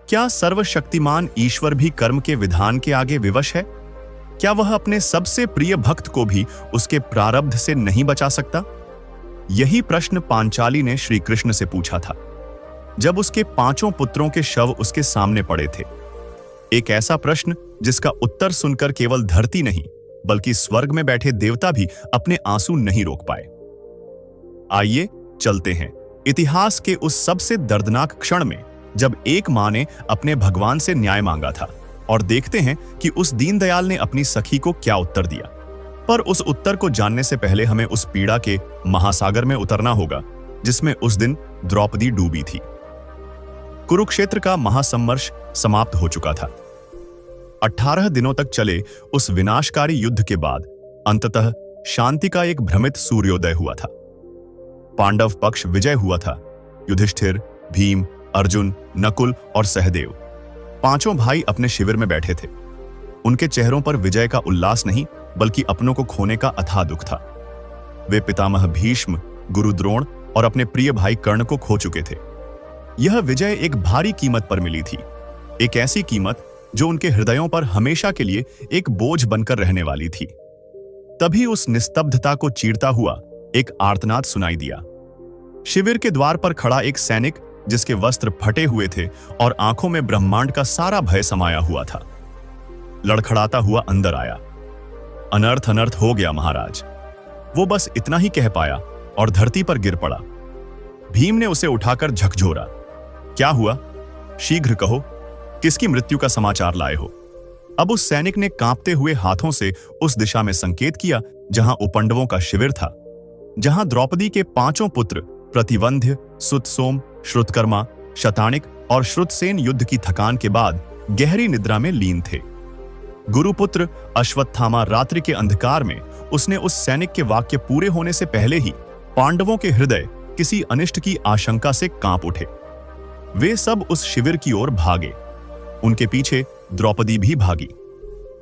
क्या सर्वशक्तिमान ईश्वर भी कर्म के विधान के आगे विवश है? क्या वह अपने सबसे प्रिय भक्त को भी उसके प्रारब्ध से नहीं बचा सकता? यही प्रश्न पांचाली ने श्री कृष्ण से पूछा था जब उसके 5 पुत्रों के शव उसके सामने पड़े थे। एक ऐसा प्रश्न जिसका उत्तर सुनकर केवल धरती नहीं बल्कि स्वर्ग में बैठे देवता भी अपने आंसू नहीं रोक पाए। आइए चलते हैं इतिहास के उस सबसे दर्दनाक क्षण में जब एक मां ने अपने भगवान से न्याय मांगा था, और देखते हैं कि उस दीनदयाल ने अपनी सखी को क्या उत्तर दिया। पर उस उत्तर को जानने से पहले हमें उस पीड़ा के महासागर में उतरना होगा जिसमें उस दिन द्रौपदी डूबी थी। कुरुक्षेत्र का महासंमर्श समाप्त हो चुका था। 18 दिनों तक चले उस विनाशकारी युद्ध के बाद अंततः शांति का एक भ्रमित सूर्योदय हुआ था। पांडव पक्ष विजय हुआ था। युधिष्ठिर, भीम, अर्जुन, नकुल और सहदेव 5 भाई अपने शिविर में बैठे थे। उनके चेहरों पर विजय का उल्लास नहीं बल्कि अपनों को खोने का अथाह दुख था। वे पितामह भीष्म, गुरु द्रोण और अपने प्रिय भाई कर्ण को खो चुके थे। यह विजय एक भारी कीमत पर मिली थी, एक ऐसी कीमत जो उनके हृदयों पर हमेशा के लिए एक बोझ बनकर रहने वाली थी। तभी उस निस्तब्धता को चीरता हुआ एक आर्तनाद सुनाई दिया। शिविर के द्वार पर खड़ा एक सैनिक जिसके वस्त्र फटे हुए थे और आंखों में ब्रह्मांड का सारा भय समाया हुआ था, लड़खड़ाता हुआ अंदर आया। अनर्थ अनर्थ हो गया महाराज, वो बस इतना ही कह पाया और धरती पर गिर पड़ा। भीम ने उसे उठाकर झकझोरा। क्या हुआ? शीघ्र कहो, किसकी मृत्यु का समाचार लाए हो? अब उस सैनिक ने कांपते हुए हाथों से उस दिशा में संकेत किया जहां उपंडवों का शिविर था, जहां द्रौपदी के 5 पुत्र प्रतिवंध्य, सुतसोम, श्रुतकर्मा, शतानिक और श्रुतसेन युद्ध की थकान के बाद गहरी निद्रा में लीन थे। गुरुपुत्र अश्वत्थामा रात्रि के अंधकार में उसने उस सैनिक के वाक्य पूरे होने से पहले ही पांडवों के हृदय किसी अनिष्ट की आशंका से कांप उठे। वे सब उस शिविर की ओर भागे। उनके पीछे द्रौपदी भी भागी।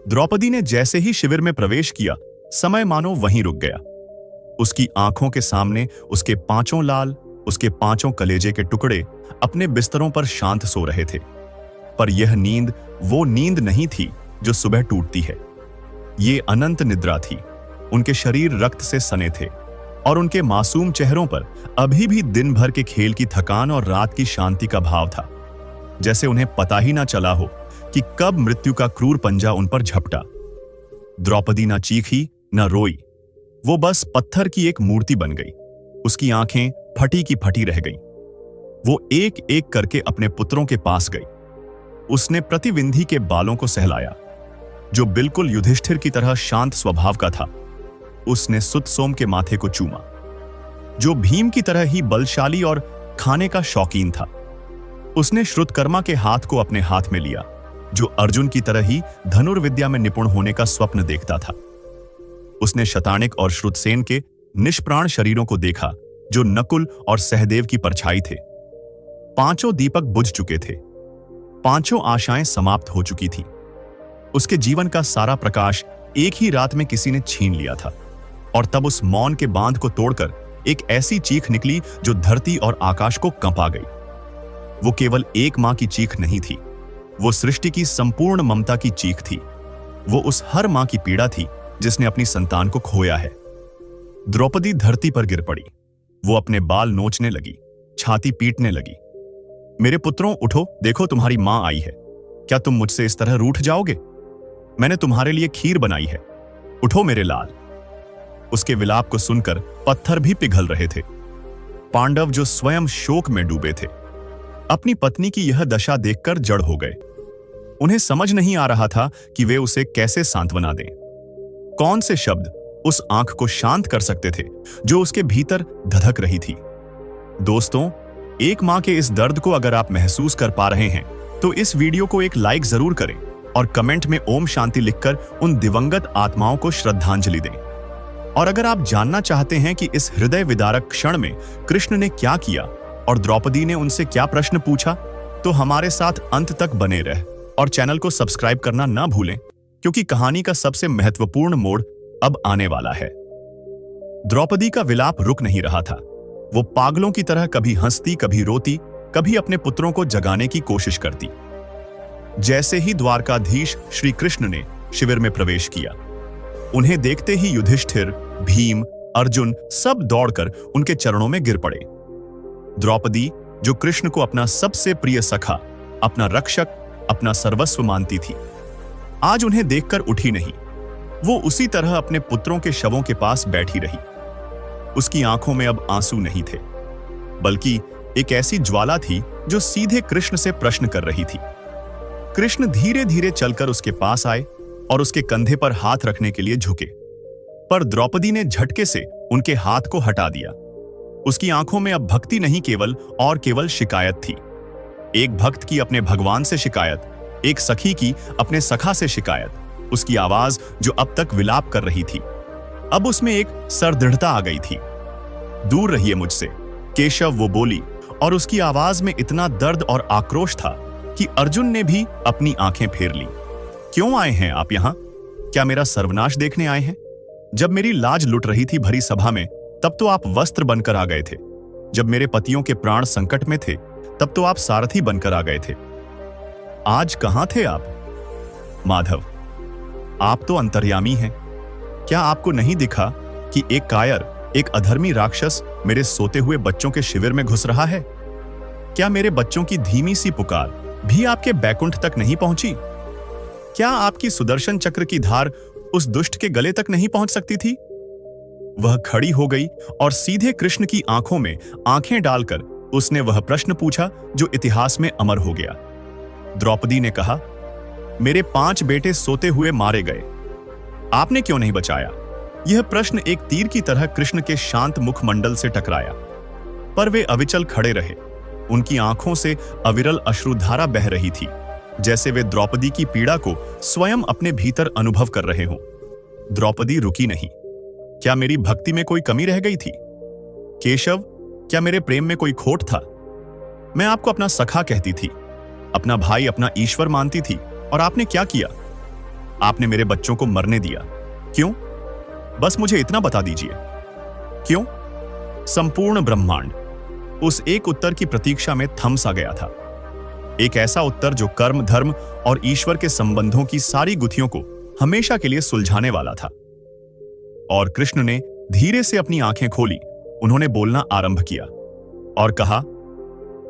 द्रौपदी ने जैसे ही शिविर में प्रवेश किया, समय मानो वहीं रुक गया। उसकी आंखों के सामने उसके 5 लाल, उसके 5 कलेजे के टुकड़े अपने बिस्तरों पर शांत सो रहे थे। पर यह नींद वो नींद नहीं थी जो सुबह टूटती है। ये अनंत निद्रा थी। उनके शरीर रक्त से सने थे और उनके मासूम चेहरों पर अभी भी दिन भर के खेल की थकान और रात की शांति का भाव था, जैसे उन्हें पता ही ना चला हो कि कब मृत्यु का क्रूर पंजा उन पर झपटा। द्रौपदी ना चीखी ना रोई, वो बस पत्थर की एक मूर्ति बन गई। उसकी आंखें फटी की फटी रह गईं। वो एक एक करके अपने पुत्रों के पास गई। उसने प्रतिविंधी के बालों को सहलाया, जो बिल्कुल युधिष्ठिर की तरह शांत स्वभाव का था। उसने सुतसोम के माथे को चूमा, जो भीम की तरह ही बलशाली और खाने का शौकीन था। उसने श्रुतकर्मा के हाथ को अपने हाथ में लिया, जो अर्जुन की तरह ही धनुर्विद्या में निपुण होने का स्वप्न देखता था। उसने शतानिक और श्रुतसेन के निष्प्राण शरीरों को देखा, जो नकुल और सहदेव की परछाई थे। 5 दीपक बुझ चुके थे। 5 आशाएं समाप्त हो चुकी थीं। उसके जीवन का सारा प्रकाश एक ही रात में किसी ने छीन लिया था। और तब उस मौन के बांध को तोड़कर एक ऐसी चीख निकली जो धरती और आकाश को कंपा गई। वो केवल एक मां की चीख नहीं थी, वो सृष्टि की संपूर्ण ममता की चीख थी। वो उस हर मां की पीड़ा थी जिसने अपनी संतान को खोया है। द्रौपदी धरती पर गिर पड़ी। वो अपने बाल नोचने लगी, छाती पीटने लगी। मेरे पुत्रों, उठो, देखो तुम्हारी मां आई है। क्या तुम मुझसे इस तरह रूठ जाओगे? मैंने तुम्हारे लिए खीर बनाई है। उठो मेरे लाल। उसके विलाप को सुनकर पत्थर भी पिघल रहे थे। पांडव, जो स्वयं शोक में डूबे थे, अपनी पत्नी की यह दशा देखकर जड़ हो गए। उन्हें समझ नहीं आ रहा था कि वे उसे कैसे सांत्वना दें। कौन से शब्द उस आंख को शांत कर सकते थे जो उसके भीतर धधक रही थी। दोस्तों, एक मां के इस दर्द को अगर आप महसूस कर पा रहे हैं तो इस वीडियो को एक लाइक जरूर करें और कमेंट में ओम शांति लिखकर उन दिवंगत आत्माओं को श्रद्धांजलि दें। और अगर आप जानना चाहते हैं कि इस हृदय विदारक क्षण में कृष्ण ने क्या किया और द्रौपदी ने उनसे क्या प्रश्न पूछा, तो हमारे साथ अंत तक बने रह और चैनल को सब्सक्राइब करना ना भूलें, क्योंकि कहानी का सबसे महत्वपूर्ण मोड़ अब आने वाला है। द्रौपदी का विलाप रुक नहीं रहा था। वो पागलों की तरह कभी हंसती, कभी रोती, कभी अपने पुत्रों को जगाने की कोशिश करती। जैसे ही द्वारकाधीश श्री कृष्ण ने शिविर में प्रवेश किया, उन्हें देखते ही युधिष्ठिर, भीम, अर्जुन सब दौड़कर उनके चरणों में गिर पड़े। द्रौपदी, जो कृष्ण को अपना सबसे प्रिय सखा, अपना रक्षक, अपना सर्वस्व मानती थी, आज उन्हें देखकर उठी नहीं। वो उसी तरह अपने पुत्रों के शवों के पास बैठी रही। उसकी आंखों में अब आंसू नहीं थे, बल्कि एक ऐसी ज्वाला थी जो सीधे कृष्ण से प्रश्न कर रही थी। कृष्ण धीरे धीरे चलकर उसके पास आए और उसके कंधे पर हाथ रखने के लिए झुके, पर द्रौपदी ने झटके से उनके हाथ को हटा दिया। उसकी आंखों में अब भक्ति नहीं केवल शिकायत थी। एक भक्त की अपने भगवान से शिकायत, एक सखी की अपने सखा से शिकायत। उसकी आवाज जो अब तक विलाप कर रही थी, अब उसमें एक सरदृढ़ता आ गई थी। दूर रहिए मुझसे, केशव, वो बोली, और उसकी आवाज में इतना दर्द और आक्रोश था कि अर्जुन ने भी अपनी आंखें फेर ली। क्यों आए हैं आप यहां? क्या मेरा सर्वनाश देखने आए हैं? जब मेरी लाज लुट रही थी भरी सभा में, तब तो आप वस्त्र बनकर आ गए थे। जब मेरे पतियों के प्राण संकट में थे, तब तो आप सारथी बनकर आ गए थे। आज कहां थे आप? माधव, आप तो अंतर्यामी हैं। क्या आपको नहीं दिखा कि एक कायर, एक अधर्मी राक्षस मेरे सोते हुए बच्चों के शिविर में घुस रहा है? क्या मेरे बच्चों की धीमी सी पुकार भी आपके बैकुंठ तक नहीं पहुंची? क्या आपकी सुदर्शन चक्र की धार उस दुष्ट के गले तक नहीं पहुंच सकती थी? वह खड़ी हो गई और सीधे कृष्ण की आंखों में आंखें डालकर उसने वह प्रश्न पूछा जो इतिहास में अमर हो गया। द्रौपदी ने कहा, मेरे 5 बेटे सोते हुए मारे गए, आपने क्यों नहीं बचाया? यह प्रश्न एक तीर की तरह कृष्ण के शांत मुखमंडल से टकराया, पर वे अविचल खड़े रहे। उनकी आंखों से अविरल अश्रुधारा बह रही थी, जैसे वे द्रौपदी की पीड़ा को स्वयं अपने भीतर अनुभव कर रहे हों। द्रौपदी रुकी नहीं। क्या मेरी भक्ति में कोई कमी रह गई थी? केशव, क्या मेरे प्रेम में कोई खोट था? मैं आपको अपना सखा कहती थी, अपना भाई, अपना ईश्वर मानती थी, और आपने क्या किया? आपने मेरे बच्चों को मरने दिया। क्यों? बस मुझे इतना बता दीजिए, क्यों? संपूर्ण ब्रह्मांड उस एक उत्तर की प्रतीक्षा में थम सा गया था। एक ऐसा उत्तर जो कर्म, धर्म और ईश्वर के संबंधों की सारी गुत्थियों को हमेशा के लिए सुलझाने वाला था। और कृष्ण ने धीरे से अपनी आंखें खोली। उन्होंने बोलना आरंभ किया और कहा,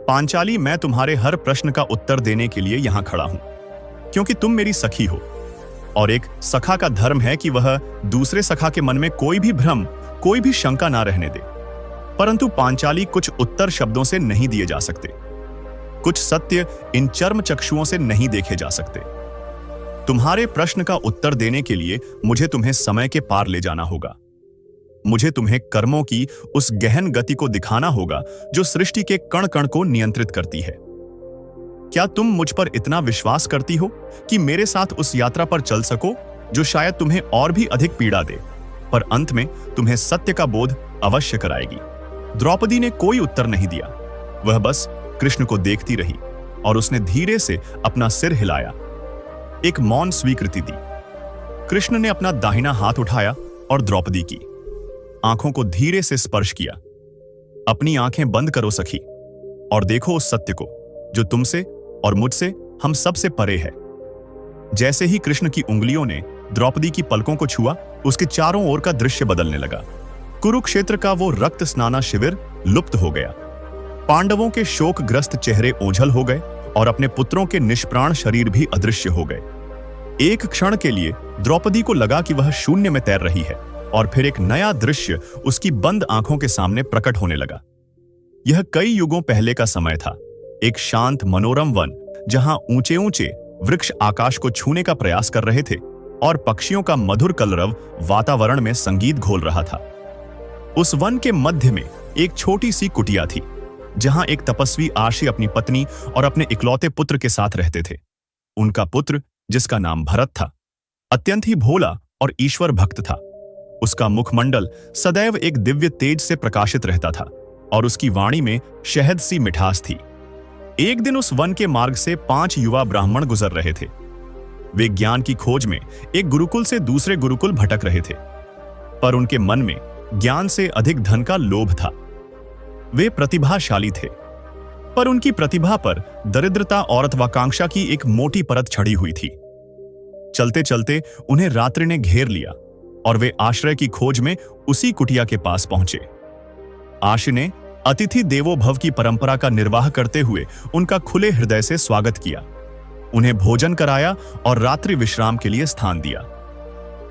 पांचाली, मैं तुम्हारे हर प्रश्न का उत्तर देने के लिए यहां खड़ा हूं, क्योंकि तुम मेरी सखी हो, और एक सखा का धर्म है कि वह दूसरे सखा के मन में कोई भी भ्रम, कोई भी शंका ना रहने दे। परंतु पांचाली, कुछ उत्तर शब्दों से नहीं दिए जा सकते, कुछ सत्य इन चर्म चक्षुओं से नहीं देखे जा सकते। तुम्हारे प्रश्न का उत्तर देने के लिए मुझे तुम्हें समय के पार ले जाना होगा। मुझे तुम्हें कर्मों की उस गहन गति को दिखाना होगा जो सृष्टि के कण कण को नियंत्रित करती है। क्या तुम मुझ पर इतना विश्वास करती हो कि मेरे साथ उस यात्रा पर चल सको जो शायद तुम्हें और भी अधिक पीड़ा दे, पर अंत में तुम्हें सत्य का बोध अवश्य कराएगी? द्रौपदी ने कोई उत्तर नहीं दिया। वह बस कृष्ण को देखती रही और उसने धीरे से अपना सिर हिलाया, एक मौन स्वीकृति दी। कृष्ण ने अपना दाहिना हाथ उठाया और द्रौपदी की आंखों को धीरे से स्पर्श किया। अपनी आंखें बंद करो सखी, और देखो उस सत्य को जो तुमसे और मुझसे, हम सब से परे है। जैसे ही कृष्ण की उंगलियों ने द्रौपदी की पलकों को छुआ, उसके चारों ओर का दृश्य बदलने लगा। कुरुक्षेत्र का वो रक्त स्नाना शिविर लुप्त हो गया। पांडवों के शोकग्रस्त चेहरे ओझल हो गए और अपने पुत्रों के निष्प्राण शरीर भी अदृश्य हो गए। एक क्षण के लिए द्रौपदी को लगा कि वह शून्य में तैर रही है, और फिर एक नया दृश्य उसकी बंद आंखों के सामने प्रकट होने लगा। यह कई युगों पहले का समय था, एक शांत मनोरम वन जहां ऊंचे ऊंचे वृक्ष आकाश को छूने का प्रयास कर रहे थे और पक्षियों का मधुर कलरव वातावरण में संगीत घोल रहा था। उस वन के मध्य में एक छोटी सी कुटिया थी, जहां एक तपस्वी आशी अपनी पत्नी और अपने इकलौते पुत्र के साथ रहते थे। उनका पुत्र, जिसका नाम भरत था, अत्यंत ही भोला और ईश्वर भक्त था। उसका मुखमंडल सदैव एक दिव्य तेज से प्रकाशित रहता था और उसकी वाणी में शहद सी मिठास थी। एक दिन उस वन के मार्ग से 5 युवा ब्राह्मण गुजर रहे थे। वे ज्ञान की खोज में एक गुरुकुल से दूसरे गुरुकुल भटक रहे थे, पर उनके मन में ज्ञान से अधिक धन का लोभ था। वे प्रतिभाशाली थे, पर उनकी प्रतिभा पर दरिद्रता और अथवाकांक्षा की एक मोटी परत छड़ी हुई थी। चलते चलते उन्हें रात्रि ने घेर लिया और वे आश्रय की खोज में उसी कुटिया के पास पहुंचे। आशी ने अतिथि देवो भव की परंपरा का निर्वाह करते हुए उनका खुले हृदय से स्वागत किया, उन्हें भोजन कराया और रात्रि विश्राम के लिए स्थान दिया।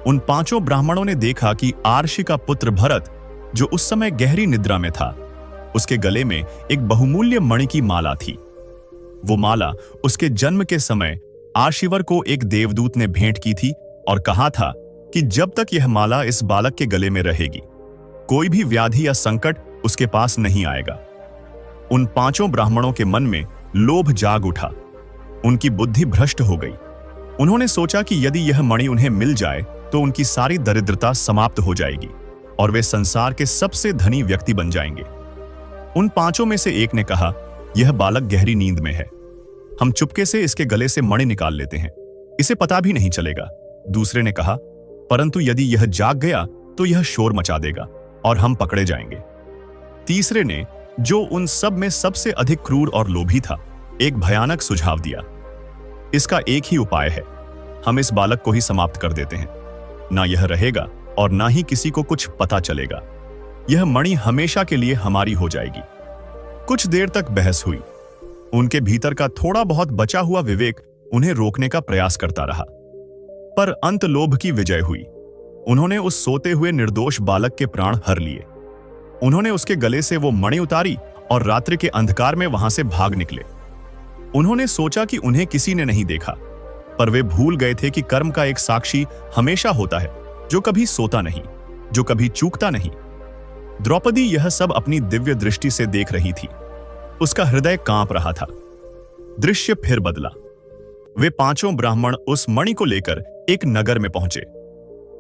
उन पांचों ब्राह्मणों ने देखा कि आर्षि का पुत्र भरत, जो उस समय गहरी निद्रा में था, उसके गले में एक बहुमूल्य मणि की माला थी। वो माला उसके जन्म के समय आर्षिवर को एक देवदूत ने भेंट की थी और कहा था कि जब तक यह माला इस बालक के गले में रहेगी, कोई भी व्याधि या संकट उसके पास नहीं आएगा। उन पांचों ब्राह्मणों के मन में लोभ जाग उठा, उनकी बुद्धि भ्रष्ट हो गई। उन्होंने सोचा कि यदि यह मणि उन्हें मिल जाए तो उनकी सारी दरिद्रता समाप्त हो जाएगी और वे संसार के सबसे धनी व्यक्ति बन जाएंगे। उन पांचों में से एक ने कहा, यह बालक गहरी नींद में है, हम चुपके से इसके गले से मणि निकाल लेते हैं, इसे पता भी नहीं चलेगा। दूसरे ने कहा, परंतु यदि यह जाग गया तो यह शोर मचा देगा और हम पकड़े जाएंगे। तीसरे ने, जो उन सब में सबसे अधिक क्रूर और लोभी था, एक भयानक सुझाव दिया, इसका एक ही उपाय है, हम इस बालक को ही समाप्त कर देते हैं, ना यह रहेगा और ना ही किसी को कुछ पता चलेगा। यह मणि हमेशा के लिए हमारी हो जाएगी। कुछ देर तक बहस हुई। उनके भीतर का थोड़ा बहुत बचा हुआ विवेक उन्हें रोकने का प्रयास करता रहा, पर अंत लोभ की विजय हुई। उन्होंने उस सोते हुए निर्दोष बालक के प्राण हर लिए। उन्होंने उसके गले से वो मणि उतारी और रात्रि के अंधकार में वहां से भाग निकले। उन्होंने सोचा कि उन्हें किसी ने नहीं देखा, पर वे भूल गए थे कि कर्म का एक साक्षी हमेशा होता है, जो कभी सोता नहीं, जो कभी चूकता नहीं। द्रौपदी यह सब अपनी दिव्य दृष्टि से देख रही थी। उसका हृदय कांप रहा था। दृश्य फिर बदला। वे पांचों ब्राह्मण उस मणि को लेकर एक नगर में पहुंचे,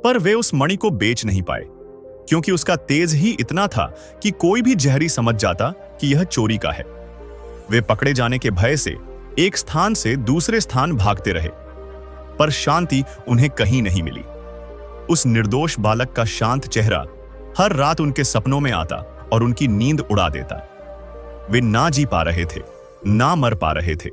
पर वे उस मणि को बेच नहीं पाए, क्योंकि उसका तेज ही इतना था कि कोई भी जहरी समझ जाता कि यह चोरी का है। वे पकड़े जाने के भय से एक स्थान से दूसरे स्थान भागते रहे, पर शांति उन्हें कहीं नहीं मिली। उस निर्दोष बालक का शांत चेहरा हर रात उनके सपनों में आता और उनकी नींद उड़ा देता। वे ना जी पा रहे थे, ना मर पा रहे थे।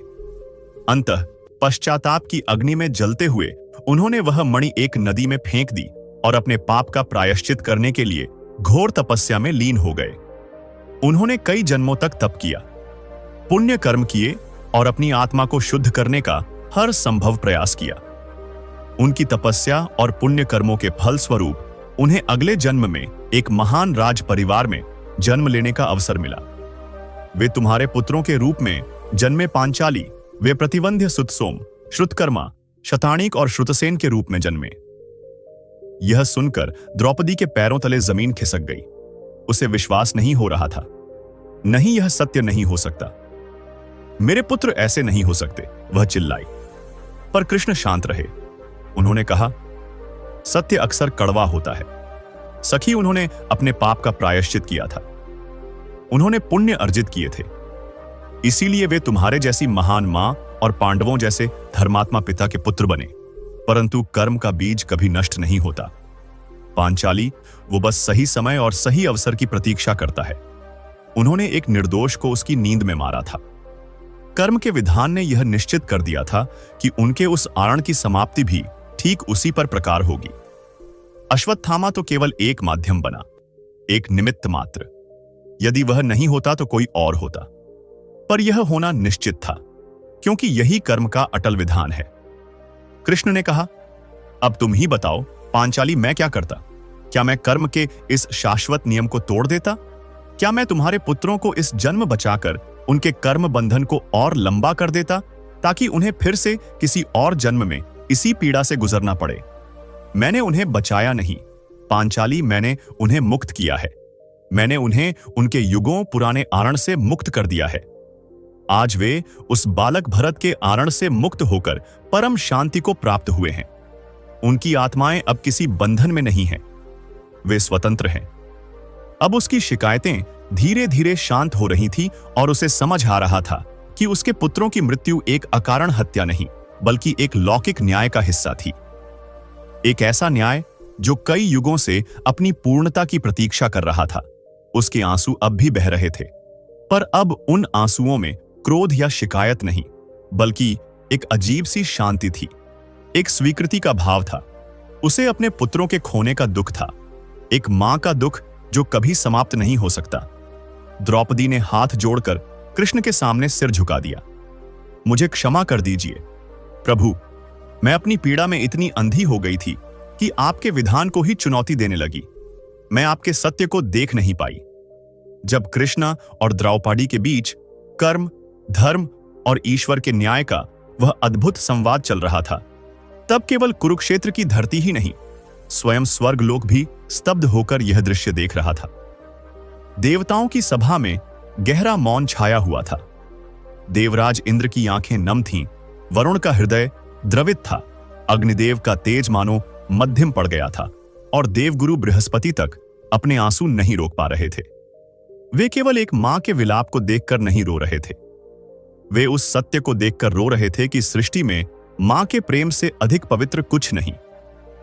अंततः पश्चाताप की अग्नि में जलते हुए उन्होंने वह मणि एक नदी में फेंक दी और अपने पाप का प्रायश्चित करने के लिए घोर तपस्या में लीन हो गए। उन्होंने कई जन्मों तक तप किया, पुण्य कर्म किए और अपनी आत्मा को शुद्ध करने का हर संभव प्रयास किया। उनकी तपस्या और पुण्य कर्मों के फल स्वरूप उन्हें अगले जन्म में एक महान राज परिवार में जन्म लेने का अवसर मिला। वे तुम्हारे पुत्रों के रूप में जन्मे पांचाली, वे प्रतिवंध्य सुतसोम, श्रुतकर्मा, शतानीक और श्रुतसेन के रूप में जन्मे। यह सुनकर द्रौपदी के पैरों तले जमीन खिसक गई। उसे विश्वास नहीं हो रहा था। नहीं, यह सत्य नहीं हो सकता, मेरे पुत्र ऐसे नहीं हो सकते, वह चिल्लाई। पर कृष्ण शांत रहे। उन्होंने कहा, सत्य अक्सर कड़वा होता है। सखी, उन्होंने अपने पाप का प्रायश्चित किया था, उन्होंने पुण्य अर्जित किए थे, इसीलिए वे तुम्हारे जैसी महान मां और पांडवों जैसे धर्मात्मा पिता के पुत्र बने। परंतु कर्म का बीज कभी नष्ट नहीं होता। पांचाली, वो बस सही समय और सही अवसर की प्रतीक्षा करता है। उन्होंने एक निर्दोष को उसकी नींद में मारा था। कर्म के विधान ने यह निश्चित कर दिया था कि उनके उस आरण की समाप्ति भी ठीक उसी पर प्रकार होगी। अश्वत्थामा तो केवल एक माध्यम बना, एक निमित्त मात्र। यदि वह नहीं होता तो कोई और होता, पर यह होना निश्चित था, क्योंकि यही कर्म का अटल विधान है। कृष्ण ने कहा, अब तुम ही बताओ पांचाली, मैं क्या करता? क्या मैं कर्म के इस शाश्वत नियम को तोड़ देता? क्या मैं तुम्हारे पुत्रों को इस जन्म बचाकर उनके कर्म बंधन को और लंबा कर देता, ताकि उन्हें फिर से किसी और जन्म में इसी पीड़ा से गुजरना पड़े? मैंने उन्हें बचाया नहीं पांचाली, मैंने उन्हें मुक्त किया है। मैंने उन्हें उनके युगों पुराने आरण से मुक्त कर दिया है। आज वे उस बालक भरत के आरण से मुक्त होकर परम शांति को प्राप्त हुए हैं। उनकी आत्माएं अब किसी बंधन में नहीं हैं, वे स्वतंत्र हैं। अब उसकी शिकायतें धीरे धीरे शांत हो रही थी और उसे समझ आ रहा था कि उसके पुत्रों की मृत्यु एक अकारण हत्या नहीं, बल्कि एक लौकिक न्याय का हिस्सा थी। एक ऐसा न्याय जो कई युगों से अपनी पूर्णता की प्रतीक्षा कर रहा था। उसके आंसू अब भी बह रहे थे, पर अब उन आंसुओं में क्रोध या शिकायत नहीं, बल्कि एक अजीब सी शांति थी। एक स्वीकृति का भाव था। उसे अपने पुत्रों के खोने का दुख था, एक मां का दुख जो कभी समाप्त नहीं हो सकता। द्रौपदी ने हाथ जोड़कर कृष्ण के सामने सिर झुका दिया। मुझे क्षमा कर दीजिए प्रभु, मैं अपनी पीड़ा में इतनी अंधी हो गई थी कि आपके विधान को ही चुनौती देने लगी। मैं आपके सत्य को देख नहीं पाई। जब कृष्ण और द्रौपदी के बीच कर्म, धर्म और ईश्वर के न्याय का वह अद्भुत संवाद चल रहा था, तब केवल कुरुक्षेत्र की धरती ही नहीं, स्वयं स्वर्गलोक भी स्तब्ध होकर यह दृश्य देख रहा था। देवताओं की सभा में गहरा मौन छाया हुआ था। देवराज इंद्र की आंखें नम थीं, वरुण का हृदय द्रवित था, अग्निदेव का तेज मानो मध्यम पड़ गया था और देवगुरु बृहस्पति तक अपने आंसू नहीं रोक पा रहे थे। वे केवल एक मां के विलाप को देखकर नहीं रो रहे थे, वे उस सत्य को देखकर रो रहे थे कि सृष्टि में मां के प्रेम से अधिक पवित्र कुछ नहीं।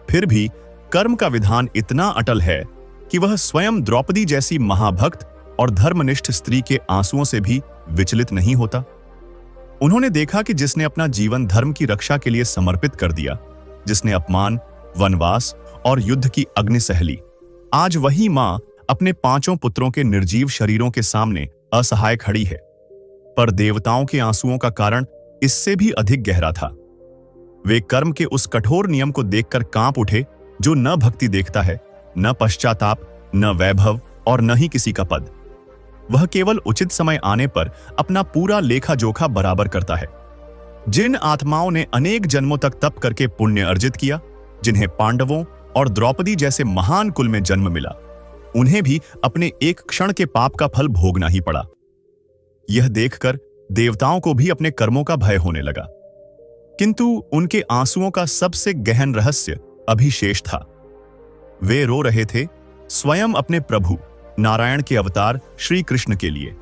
फिर भी कर्म का विधान इतना अटल है कि वह स्वयं द्रौपदी जैसी महाभक्त और धर्मनिष्ठ स्त्री के आंसुओं से भी विचलित नहीं होता। उन्होंने देखा कि जिसने अपना जीवन धर्म की रक्षा के लिए समर्पित कर दिया, जिसने अपमान, वनवास और युद्ध की अग्नि सह ली, आज वही मां अपने 5 पुत्रों के निर्जीव शरीरों के सामने असहाय खड़ी है। पर देवताओं के आंसुओं का कारण इससे भी अधिक गहरा था। वे कर्म के उस कठोर नियम को देखकर कांप उठे जो न भक्ति देखता है, न पश्चाताप, न वैभव और न ही किसी का पद। वह केवल उचित समय आने पर अपना पूरा लेखा जोखा बराबर करता है। जिन आत्माओं ने अनेक जन्मों तक तप करके पुण्य अर्जित किया, जिन्हें पांडवों और द्रौपदी जैसे महान कुल में जन्म मिला, उन्हें भी अपने एक क्षण के पाप का फल भोगना ही पड़ा। यह देखकर देवताओं को भी अपने कर्मों का भय होने लगा, किंतु उनके आंसुओं का सबसे गहन रहस्य अभी शेष था। वे रो रहे थे स्वयं अपने प्रभु नारायण के अवतार श्री कृष्ण के लिए।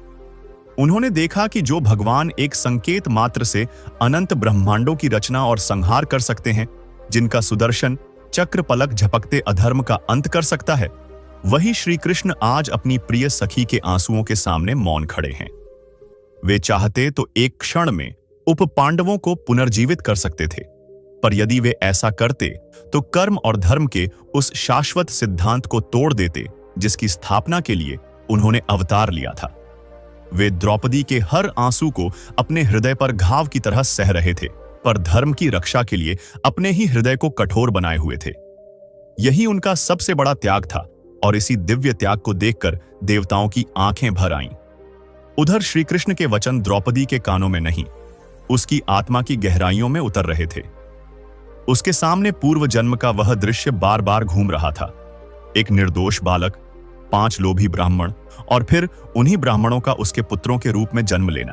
उन्होंने देखा कि जो भगवान एक संकेत मात्र से अनंत ब्रह्मांडों की रचना और संहार कर सकते हैं, जिनका सुदर्शन चक्र पलक झपकते अधर्म का अंत कर सकता है, वही श्री कृष्ण आज अपनी प्रिय सखी के आंसुओं के सामने मौन खड़े हैं। वे चाहते तो एक क्षण में उप पांडवों को पुनर्जीवित कर सकते थे, पर यदि वे ऐसा करते तो कर्म और धर्म के उस शाश्वत सिद्धांत को तोड़ देते जिसकी स्थापना के लिए उन्होंने अवतार लिया था। वे द्रौपदी के हर आंसू को अपने हृदय पर घाव की तरह सह रहे थे, पर धर्म की रक्षा के लिए अपने ही हृदय को कठोर बनाए हुए थे। यही उनका सबसे बड़ा त्याग था और इसी दिव्य त्याग को देखकर देवताओं की आंखें भर आईं। उधर श्री कृष्ण के वचन द्रौपदी के कानों में नहीं, उसकी आत्मा की गहराइयों में उतर रहे थे। उसके सामने पूर्व जन्म का वह दृश्य बार बार घूम रहा था। एक निर्दोष बालक, 5 लोभी ब्राह्मण और फिर उन्हीं ब्राह्मणों का उसके पुत्रों के रूप में जन्म लेना।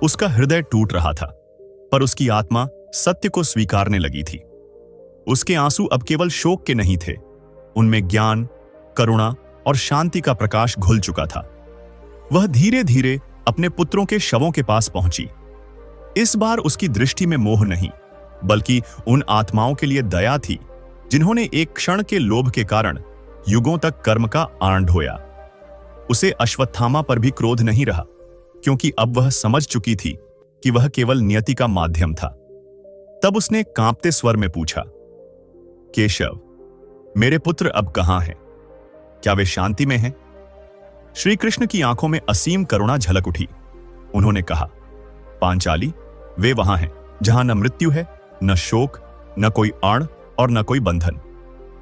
उसका हृदय टूट रहा था, पर उसकी आत्मा सत्य को स्वीकारने लगी थी। उसके आंसू अब केवल शोक के नहीं थे, उनमें ज्ञान, करुणा और शांति का प्रकाश घुल चुका था। वह धीरे धीरे अपने पुत्रों के शवों के पास पहुंची। इस बार उसकी दृष्टि में मोह नहीं, बल्कि उन आत्माओं के लिए दया थी जिन्होंने एक क्षण के लोभ के कारण युगों तक कर्म का आण ढोया। उसे अश्वत्थामा पर भी क्रोध नहीं रहा, क्योंकि अब वह समझ चुकी थी कि वह केवल नियति का माध्यम था। तब उसने कांपते स्वर में पूछा, केशव, मेरे पुत्र अब कहां हैं? क्या वे शांति में हैं? श्री कृष्ण की आंखों में असीम करुणा झलक उठी। उन्होंने कहा, पांचाली, वे वहां हैं जहां न मृत्यु है, न शोक, न कोई आण और न कोई बंधन।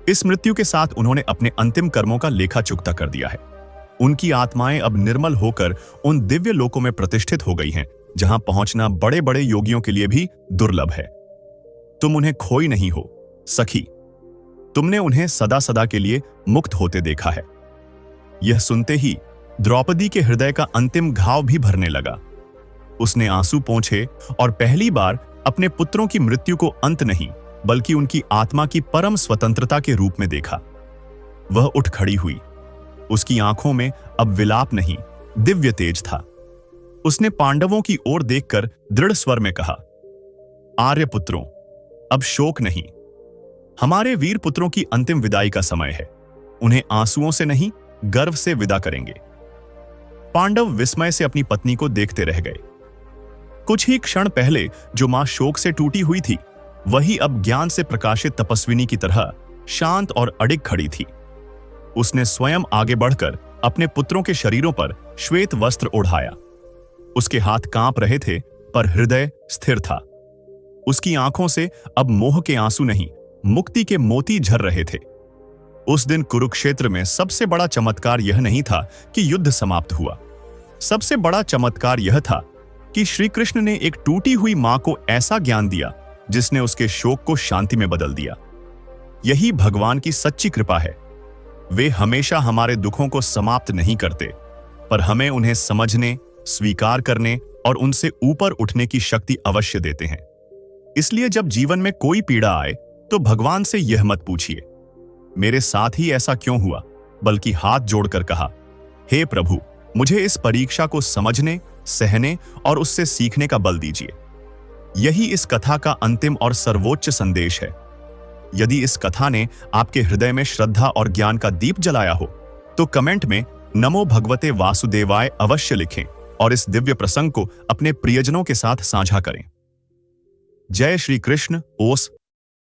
इस मृत्यु के साथ उन्होंने अपने अंतिम कर्मों का लेखा चुकता कर दिया है। उनकी आत्माएं अब निर्मल होकर उन दिव्य लोकों में प्रतिष्ठित हो गई हैं, जहां पहुंचना बड़े बड़े योगियों के लिए भी दुर्लभ है। तुम उन्हें खोई नहीं हो सखी, तुमने उन्हें सदा सदा के लिए मुक्त होते देखा है। यह सुनते ही द्रौपदी के हृदय का अंतिम घाव भी भरने लगा। उसने आंसू पोंछे और पहली बार अपने पुत्रों की मृत्यु को अंत नहीं, बल्कि उनकी आत्मा की परम स्वतंत्रता के रूप में देखा। वह उठ खड़ी हुई। उसकी आंखों में अब विलाप नहीं, दिव्य तेज था। उसने पांडवों की ओर देखकर दृढ़ स्वर में कहा, आर्य पुत्रों, अब शोक नहीं। हमारे वीर पुत्रों की अंतिम विदाई का समय है। उन्हें आंसुओं से नहीं, गर्व से विदा करेंगे। पांडव विस्मय से अपनी पत्नी को देखते रह गए। कुछ ही क्षण पहले जो मां शोक से टूटी हुई थी, वही अब ज्ञान से प्रकाशित तपस्विनी की तरह शांत और अडिग खड़ी थी। उसने स्वयं आगे बढ़कर अपने पुत्रों के शरीरों पर श्वेत वस्त्र ओढ़ाया। उसके हाथ कांप रहे थे, पर हृदय स्थिर था। उसकी आंखों से अब मोह के आंसू नहीं, मुक्ति के मोती झर रहे थे। उस दिन कुरुक्षेत्र में सबसे बड़ा चमत्कार यह नहीं था कि युद्ध समाप्त हुआ। सबसे बड़ा चमत्कार यह था कि श्री कृष्ण ने एक टूटी हुई मां को ऐसा ज्ञान दिया जिसने उसके शोक को शांति में बदल दिया। यही भगवान की सच्ची कृपा है। वे हमेशा हमारे दुखों को समाप्त नहीं करते, पर हमें उन्हें समझने, स्वीकार करने और उनसे ऊपर उठने की शक्ति अवश्य देते हैं। इसलिए जब जीवन में कोई पीड़ा आए तो भगवान से यह मत पूछिए, मेरे साथ ही ऐसा क्यों हुआ, बल्कि हाथ जोड़कर कहा, हे प्रभु, मुझे इस परीक्षा को समझने, सहने और उससे सीखने का बल दीजिए। यही इस कथा का अंतिम और सर्वोच्च संदेश है। यदि इस कथा ने आपके हृदय में श्रद्धा और ज्ञान का दीप जलाया हो, तो कमेंट में नमो भगवते वासुदेवाय अवश्य लिखें और इस दिव्य प्रसंग को अपने प्रियजनों के साथ साझा करें। जय श्री कृष्ण। ओस।